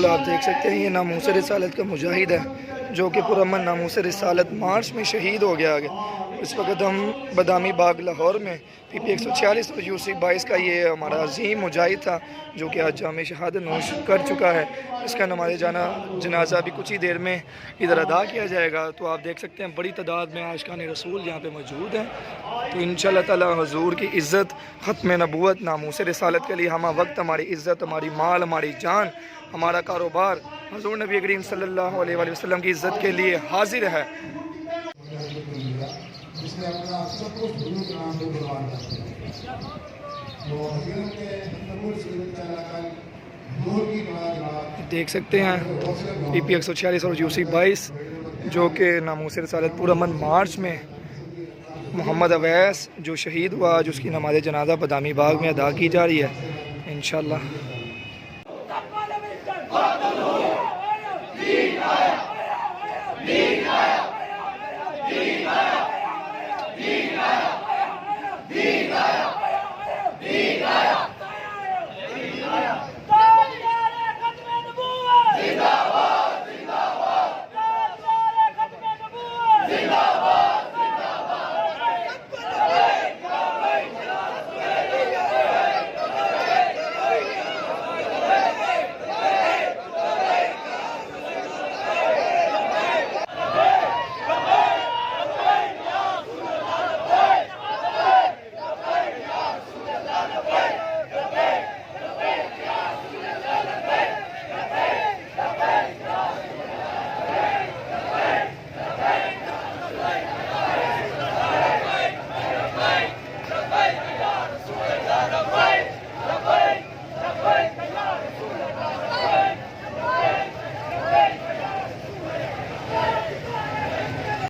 बिल्कुल आप देख सकते हैं ये नामूस रिसालत का मुजाहिद है जो कि पुरअमन नामूस रिसालत मार्च में शहीद हो गया है। इस वक्त हम बदामी बाग लाहौर में PP 146 और UC 22 का ये हमारा अजीम मुजाहिद था जो कि आज जाम शहादत नोश कर चुका है। इसका नमाज़ जनाजा भी कुछ ही देर में इधर अदा किया जाएगा। तो आप देख सकते हैं बड़ी तादाद में आशिकान रसूल यहाँ पे मौजूद हैं। तो इंशाअल्लाह ताला हुजूर की इज़्ज़त, ख़त्म नबूवत, नामूस रिसालत के लिए हम वक्त, हमारी इज़्ज़त, हमारी माल, हमारी जान, हमारा कारोबार हुजूर नबी करीम सल्लल्लाहु अलैहि वसल्लम की इज़्ज़त के लिए हाजिर है। देख सकते हैं PP 146 और UC 22 जो कि नामूस रिसालत पुरअमन मार्च में मोहम्मद अवैस जो शहीद हुआ, आज उसकी नमाज़ जनाजा बदामी बाग में अदा की जा रही है इंशाअल्लाह।